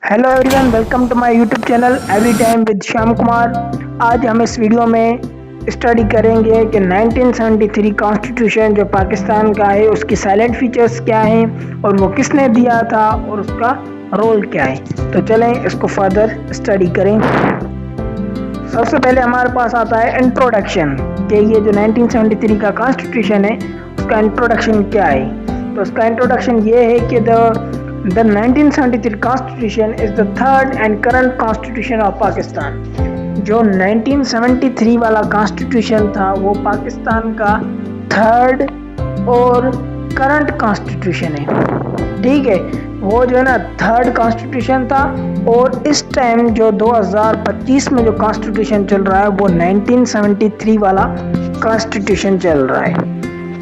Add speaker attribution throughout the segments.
Speaker 1: Hello everyone, welcome to my YouTube channel every time with Shyam Kumar. आज हम इस video में स्टडी करेंगे कि 1973 कॉन्स्टिट्यूशन जो पाकिस्तान का है उसकी साइलेंट फीचर्स क्या हैं और वो किसने दिया था और उसका रोल क्या है। तो चलें इसको फर्दर स्टडी करें। सबसे पहले हमारे पास आता है इंट्रोडक्शन कि ये जो 1973 का कॉन्स्टिट्यूशन है उसका इंट्रोडक्शन क्या है। तो उसका इंट्रोडक्शन ये है कि The 1973 Constitution is the third and current Constitution of Pakistan। जो 1973 वाला कॉन्स्टिट्यूशन था वो पाकिस्तान का थर्ड और करंट कॉन्स्टिट्यूशन है। ठीक है, वो जो है ना थर्ड कॉन्स्टिट्यूशन था और इस टाइम जो 2025 में जो कॉन्स्टिट्यूशन चल रहा है वो 1973 वाला कॉन्स्टिट्यूशन चल रहा है।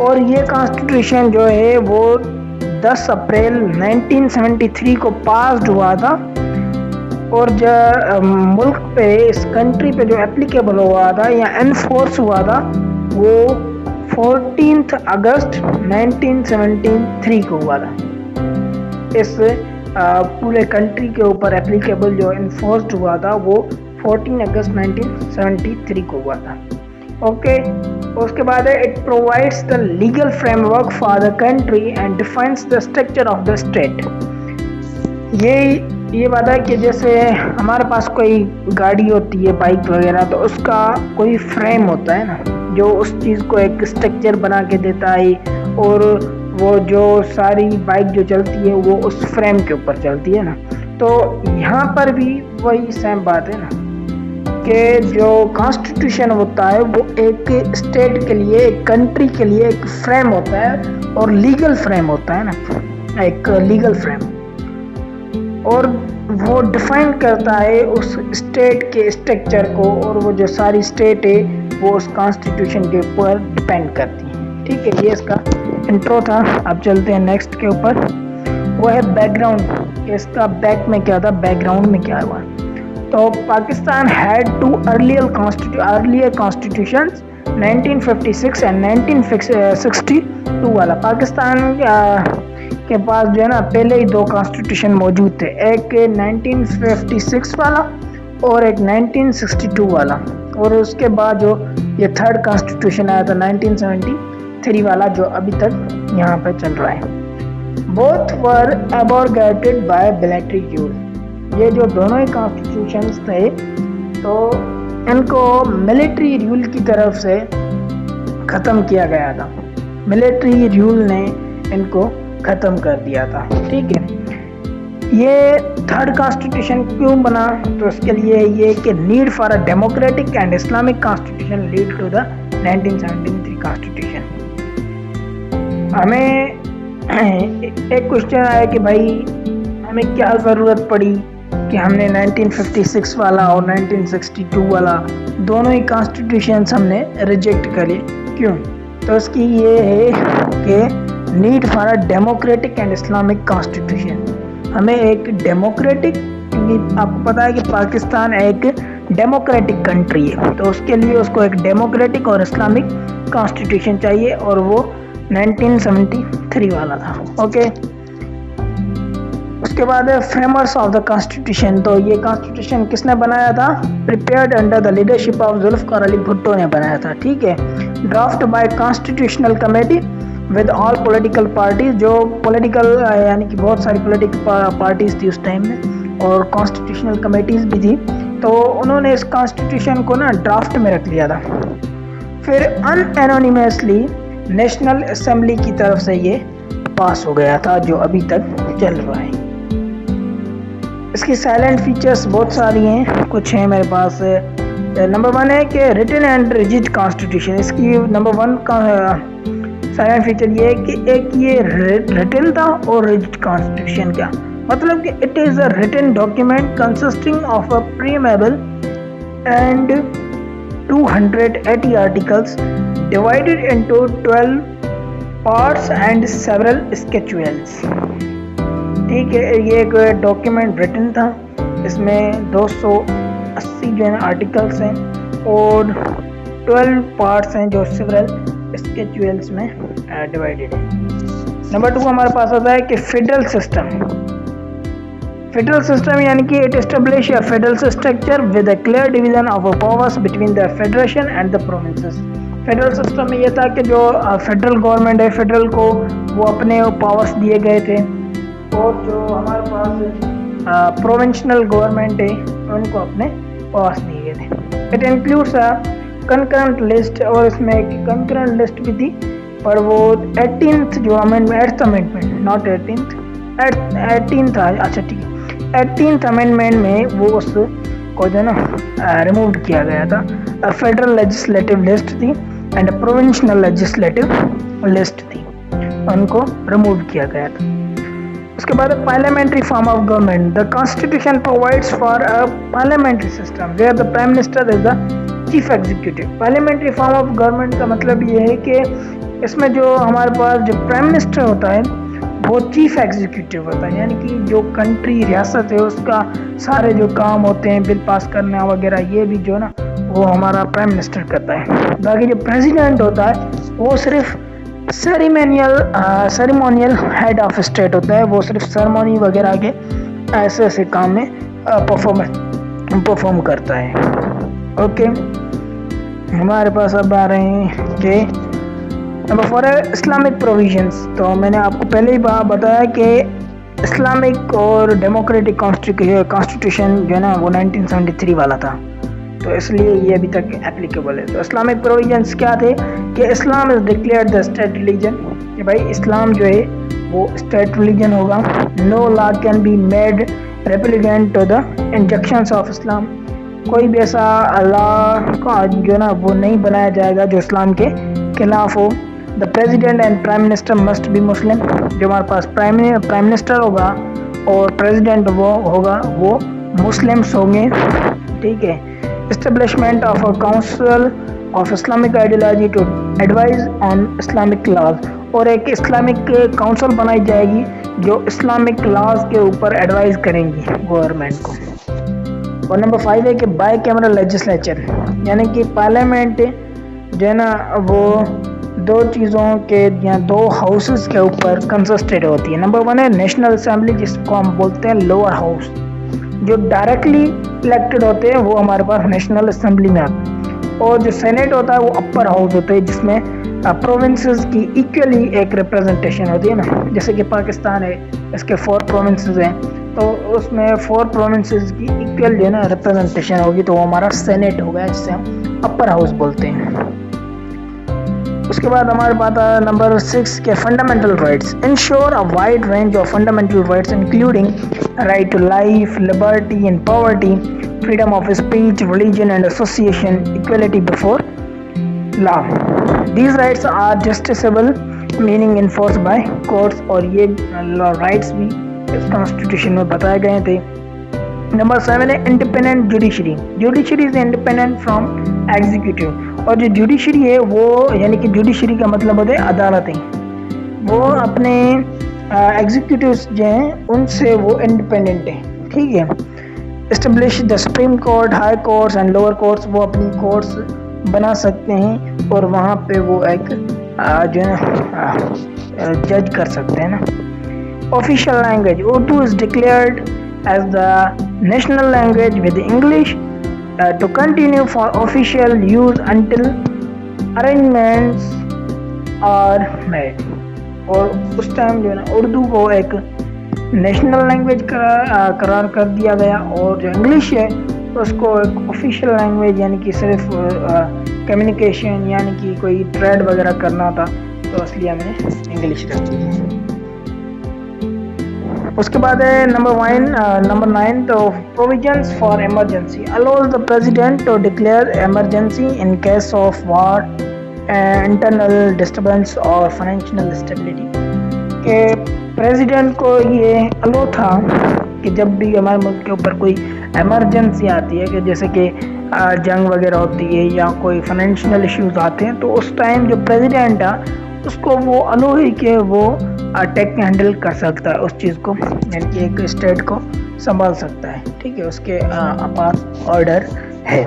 Speaker 1: और ये कॉन्स्टिट्यूशन जो है वो 10 अप्रैल 1973 को पास्ड हुआ था और जो मुल्क पे इस कंट्री पे जो एप्लीकेबल हुआ था या एनफोर्स हुआ था वो 14 अगस्त 1973 को हुआ था। इस पूरे कंट्री के ऊपर एप्लीकेबल जो एनफोर्स्ड हुआ था वो 14 अगस्त 1973 को हुआ था। ओके, उसके बाद है it provides the legal framework for the country and defines the structure of the state. ये बात है कि जैसे हमारे पास कोई गाड़ी होती है, बाइक वगैरह, तो उसका कोई फ्रेम होता है ना जो उस चीज़ को एक स्ट्रक्चर बना के देता है और वो जो सारी बाइक जो चलती है वो उस फ्रेम के ऊपर चलती है ना। तो यहाँ पर भी वही सेम बात है ना कि जो कॉन्स्टिट्यूशन होता है वो एक स्टेट के लिए, एक कंट्री के लिए एक फ्रेम होता है और लीगल फ्रेम होता है ना, एक लीगल फ्रेम, और वो डिफाइन करता है उस स्टेट के स्ट्रक्चर को और वो जो सारी स्टेट है वो उस कॉन्स्टिट्यूशन के ऊपर डिपेंड करती है। ठीक है, ये इसका इंट्रो था। अब चलते हैं नेक्स्ट के ऊपर, वो है बैकग्राउंड। इसका बैक में क्या था, बैकग्राउंड में क्या हुआ। तो Pakistan had to earlier constitutions 1956 and 1962 वाला। पाकिस्तान के पास जो है ना पहले ही दो कॉन्स्टिट्यूशन मौजूद थे, एक 1956 वाला और एक 1962 वाला, और उसके बाद जो ये थर्ड कॉन्स्टिट्यूशन आया था 1973 वाला जो अभी तक यहाँ पे चल रहा है। Both were abrogated by military rule. ये जो दोनों ही कॉन्स्टिट्यूशंस थे तो इनको मिलिट्री रूल की तरफ से ख़त्म किया गया था। मिलिट्री रूल ने इनको ख़त्म कर दिया था। ठीक है, ये थर्ड कॉन्स्टिट्यूशन क्यों बना, तो उसके लिए ये कि need for a democratic and Islamic constitution lead to the 1973 constitution. हमें एक क्वेश्चन आया कि भाई हमें क्या ज़रूरत पड़ी कि हमने 1956 वाला और 1962 वाला दोनों ही कॉन्स्टिट्यूशंस हमने रिजेक्ट करे, क्यों। तो इसकी ये है कि need for a democratic and Islamic constitution. हमें एक डेमोक्रेटिक, क्योंकि आपको पता है कि पाकिस्तान एक डेमोक्रेटिक कंट्री है, तो उसके लिए उसको एक डेमोक्रेटिक और इस्लामिक कॉन्स्टिट्यूशन चाहिए और वो 1973 वाला था। ओके, उसके बाद है फ्रेमर्स ऑफ द कॉन्स्टिट्यूशन। तो ये कॉन्स्टिट्यूशन किसने बनाया था, prepared under the leadership of Zulfikar Ali Bhutto ने बनाया था। ठीक है, draft by constitutional committee with all political parties. जो पॉलिटिकल यानी कि बहुत सारी पॉलिटिकल पार्टीज थी उस टाइम में और कॉन्स्टिट्यूशनल कमेटीज भी थी, तो उन्होंने इस कॉन्स्टिट्यूशन को ना ड्राफ्ट में रख लिया था। फिर अनएनोनिमसली नेशनल असेंबली की तरफ से ये पास हो गया था जो अभी तक चल रहा है। इसकी साइलेंट फीचर्स बहुत सारी हैं, कुछ हैं मेरे पास। नंबर 1 है कि रिटन एंड रिजिड कॉन्स्टिट्यूशन। इसकी नंबर 1 का साइलेंट फीचर ये है कि एक ये रिटन था और रिजिड कॉन्स्टिट्यूशन। क्या मतलब कि it is a written document consisting of a preamble and 280 articles divided into 12 parts and several schedules. ठीक है, ये एक डॉक्यूमेंट रिटन था, इसमें 280 जो है आर्टिकल्स हैं और 12 पार्ट्स हैं जो सेवरल स्केचुअल्स में डिवाइडेड है। नंबर 2 हमारे पास आता है कि फेडरल सिस्टम। फेडरल सिस्टम यानी कि it establish a federal structure with a clear division of powers between the federation and the provinces. Federal system में ये था कि जो फेडरल गवर्नमेंट है, फेडरल को वो अपने पावर्स दिए गए थे, और जो हमारे पास प्रोविंशनल गवर्नमेंट है उनको अपने पावर्स दिए गए थे। It includes a concurrent list, और इसमें एक कंकरेंट लिस्ट भी थी, पर वो 18th जो amendment, 8th amendment, not 18th था, अच्छा ठीक है, 18th अमेंडमेंट में वो उसको जो है ना रिमूव किया गया था। फेडरल लेजिस्लेटिव लिस्ट थी एंड प्रोविंशियल लेजिस्लेटिव लिस्ट थी, उनको रिमूव किया गया था। उसके बाद parliamentary form of government. The constitution provides for a parliamentary system where the prime minister is the chief executive. Parliamentary form of government का मतलब ये है कि इसमें जो हमारे पास जो प्राइम मिनिस्टर होता है वो चीफ एग्जीक्यूटिव होता है, यानी कि जो कंट्री रियासत है उसका सारे जो काम होते हैं, बिल पास करना वगैरह, ये भी जो है ना वो हमारा प्राइम मिनिस्टर करता है। बाकी जो प्रेसिडेंट होता है वो सिर्फ सेरेमोनियल हेड ऑफ स्टेट होता है, वो सिर्फ सेरेमोनी वगैरह के ऐसे ऐसे काम में परफॉर्म करता है। ओके, हमारे पास अब आ रहे हैं कि नंबर 4 है इस्लामिक प्रोविजंस। तो मैंने आपको पहले ही बताया कि इस्लामिक और डेमोक्रेटिक कॉन्स्टिट्यूशन जो है ना वो 1973 वाला था, तो इसलिए ये अभी तक एप्लीकेबल है। तो इस्लामिक प्रोविजंस क्या थे कि Islam is declared the state religion, कि भाई इस्लाम जो है वो स्टेट रिलीजन होगा। No law can be made repugnant to the injunctions of Islam, कोई भी ऐसा लॉ का जो है ना वो नहीं बनाया जाएगा जो इस्लाम के खिलाफ हो। The president and prime minister must be Muslim, जो हमारे पास प्राइम मिनिस्टर होगा और प्रेसिडेंट वो होगा वो मुस्लिम्स होंगे, ठीक है। Establishment of a council of Islamic ideology to advise on Islamic laws, और एक इस्लामिक काउंसिल बनाई जाएगी जो इस्लामिक लॉज के ऊपर एडवाइज करेंगी गवर्नमेंट को। और नंबर 5 है कि बाई कैमरल लेजिस्लेचर, यानी कि पार्लियामेंट जो है ना वो दो चीज़ों के या दो हाउसेस के ऊपर कंसिस्टेड होती है। नंबर 1 है नेशनल असेंबली, जिसको हम बोलते हैं लोअर हाउस, जो डायरेक्टली इलेक्टेड होते हैं वो हमारे पास नेशनल असेंबली में आते हैं, और जो सेनेट होता है वो अपर हाउस होता है जिसमें प्रोविंसेस की इक्वली एक रिप्रेजेंटेशन होती है ना, जैसे कि पाकिस्तान है, इसके 4 प्रोविंसेस हैं, तो उसमें 4 प्रोविंसेस की इक्वल जो है ना रिप्रेजेंटेशन होगी, तो वो हमारा सेनेट होगा जिसे हम अपर हाउस बोलते हैं। उसके बाद हमारे पास है नंबर 6 के fundamental rights. Ensure a wide range of fundamental rights including right to life, liberty and poverty, freedom of speech, religion and association, equality before law. These rights are justiciable meaning enforce by courts, और ये rights भी इस constitution में बताए गए थे। Number 7 है independent judiciary. Judiciary is independent from executive, और जो जुडिशरी है वो यानी कि जुडिशरी का मतलब होता है अदालतें, वो अपने एग्जीक्यूटिव्स जो हैं उनसे वो इंडिपेंडेंट है, ठीक है। Establish the supreme court, high courts and lower courts, वो अपनी कोर्ट्स बना सकते हैं और वहाँ पे वो एक जो है जज कर सकते हैं ना। Official language, Urdu is declared as the national language with English to continue for official use until arrangements are made। और उस टाइम जो है ना उर्दू को एक नेशनल लैंग्वेज करार कर दिया गया, और जो इंग्लिश है उसको एक ऑफिशियल लैंग्वेज यानी कि सिर्फ कम्युनिकेशन यानी कि कोई ट्रेड वगैरह करना था तो इसलिए हमने इंग्लिश रख दी है। उसके बाद है नंबर 9 तो provisions for emergency allows the president to declare emergency in case of war, internal disturbance और फाइनेंशियल स्टेबिलिटी। के प्रेसिडेंट को ये अलो था कि जब भी हमारे मुल्क के ऊपर कोई इमरजेंसी आती है कि जैसे कि जंग वगैरह होती है या कोई फाइनेंशियल इश्यूज आते हैं, तो उस टाइम जो प्रेसिडेंट है उसको वो अलो है कि वो टेक हैंडल कर सकता है उस चीज़ को, यानी कि एक स्टेट को संभाल सकता है, ठीक है, उसके पास ऑर्डर है।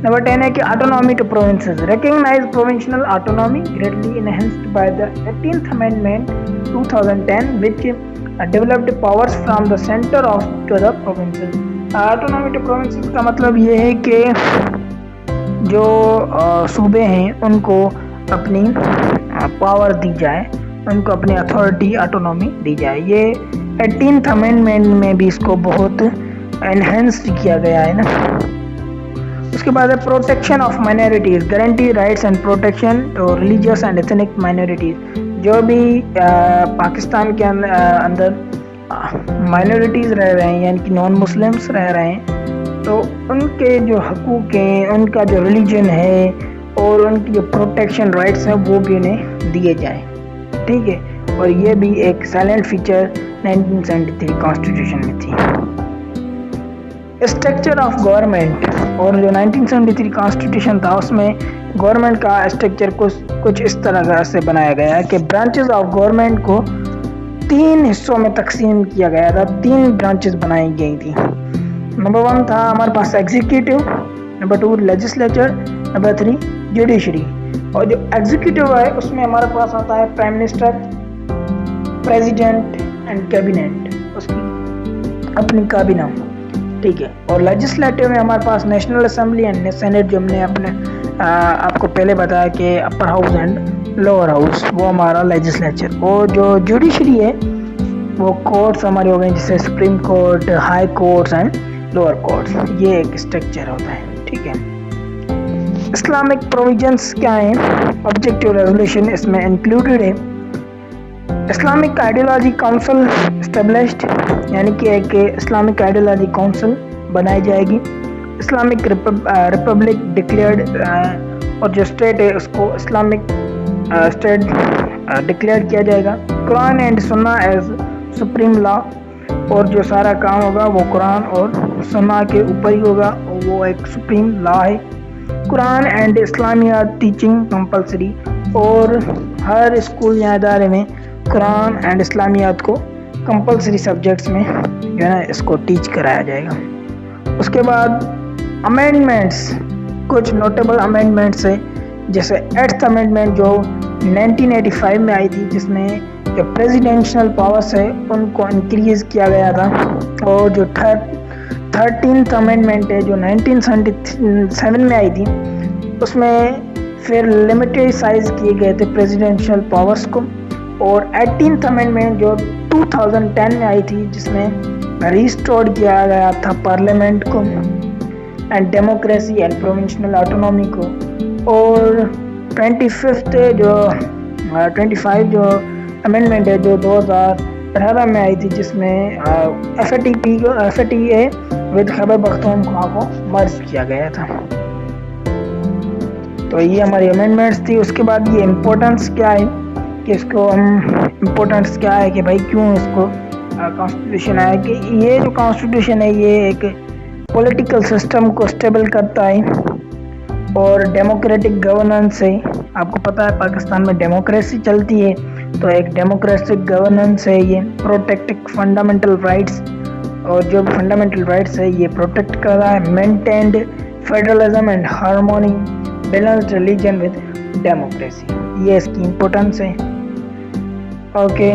Speaker 1: नंबर 10 है कि autonomy to provinces, recognize provincial autonomy greatly enhanced by the 18th amendment 2010 which developed powers from the center of to the provinces. Autonomy to provinces کا مطلب یہ ہے کہ جو صوبے ہیں ان کو اپنی پاور دی جائے، ان کو اپنی اتھارٹی آٹونومی دی جائے. یہ 18th امینڈمنٹ میں بھی اس کو بہت انہینسڈ کیا گیا ہے نا. اس کے بعد ہے protection of minorities, guarantee rights and protection to religious and ethnic minorities. جو بھی پاکستان کے اندر مائنورٹیز رہ رہے ہیں یعنی کہ نان مسلمس رہ رہے ہیں تو ان کے جو حقوق ہیں، ان کا جو ریلیجن ہے اور ان کی جو پروٹیکشن رائٹس ہیں وہ بھی انہیں دیے جائیں. ٹھیک ہے، اور یہ بھی ایک سائلنٹ فیچر 1973 کانسٹیٹیوشن میں تھی. اسٹرکچر آف گورنمنٹ، اور جو 1973 کانسٹیٹیوشن تھا اس میں گورنمنٹ کا اسٹرکچر کچھ اس طرح سے بنایا گیا ہے کہ برانچز آف گورنمنٹ کو 3 حصوں میں تقسیم کیا گیا تھا. 3 برانچز بنائی گئی تھی. نمبر 1 تھا ہمارے پاس executive, number 2 legislature, number 3 judiciary. اور جو ایگزیکٹو ہے اس میں ہمارے پاس آتا ہے prime minister, president and cabinet, اس کی اپنی کابینہ. ٹھیک ہے، اور لیجسلیٹو میں ہمارے پاس نیشنل اسمبلی اینڈ سینٹ، جو ہم نے اپنے آپ کو پہلے بتایا کہ upper house and lower house, وہ ہمارا لیجسلیچر. اور جو جوڈیشری ہے وہ کورٹس ہمارے ہو گئے جیسے supreme court, high courts and lower courts. یہ ایک اسٹرکچر ہوتا ہے. ٹھیک ہے، اسلامک پروویژنس کیا ہیں؟ آبجیکٹیو ریزولوشن اس میں انکلوڈیڈ ہے. اسلامک آئیڈیالوجی کاؤنسل اسٹیبلشڈ، یعنی کہ ایک اسلامک آئیڈیالوجی کاؤنسل بنائی جائے گی. اسلامک ریپبلک ڈکلیئرڈ، اور جو اسٹیٹ ہے اس کو اسلامک اسٹیٹ ڈکلیئر کیا جائے گا. قرآن اینڈ سنہ ایز سپریم لا، اور جو سارا کام ہوگا وہ قرآن اور سنہ کے اوپر ہی ہوگا، اور وہ ایک سپریم لا ہے. قرآن اینڈ اسلامیات ٹیچنگ کمپلسری، اور ہر اسکول یا ادارے میں قرآن اینڈ اسلامیات کو کمپلسری سبجیکٹس میں جو ہے نا اس کو ٹیچ کرایا جائے گا. اس کے بعد امینڈمنٹس، کچھ نوٹیبل امینڈمنٹس ہیں جیسے 8th امینڈمنٹ جو 1985 میں آئی تھی، جس میں جو پریزیڈینشیل پاورس ہے ان کو انکریز کیا گیا تھا. اور جو 13th امینڈمنٹ ہے جو 1977 میں آئی تھی، اس میں پھر لمیٹیڈ سائز کیے گئے تھے پریزیڈینشیل پاورس کو. اور 18th امینڈمنٹ جو 2010 میں آئی تھی، جس میں ریسٹور کیا گیا تھا پارلیمنٹ کو and democracy and provincial autonomy کو. اور 25 جو امینڈمنٹ ہے جو 2018 میں آئی تھی، جس میں FATA ود خیبر پختونخوا کو مرج کیا گیا تھا. تو یہ ہماری امینڈمنٹس تھی. اس کے بعد یہ امپورٹنس کیا ہے کہ اس کو امپورٹنس کیا ہے کہ بھائی کیوں اس کو کانسٹیٹیوشن آیا، کہ یہ جو کانسٹیٹیوشن ہے یہ ایک پولیٹیکل سسٹم کو اسٹیبل کرتا ہے اور ڈیموکریٹک گورننس ہے. آپ کو پتہ ہے پاکستان میں ڈیموکریسی چلتی ہے، تو ایک ڈیموکریٹک گورننس ہے. یہ پروٹیکٹنگ فنڈامنٹل رائٹس، اور جو فنڈامنٹل رائٹس ہے یہ پروٹیکٹ کر رہا ہے. Maintained federalism and harmony, balanced religion with democracy, یہ اس کی امپورٹنس ہے. اوکے،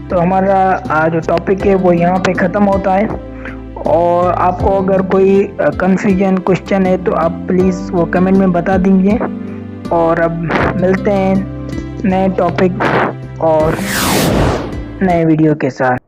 Speaker 1: تو ہمارا جو ٹاپک ہے وہ یہاں پہ ختم ہوتا ہے. اور آپ کو اگر کوئی کنفیوژن کوشچن ہے تو آپ پلیز وہ کمنٹ میں بتا دیجیے. اور اب ملتے ہیں نئے ٹاپک اور نئے ویڈیو کے ساتھ.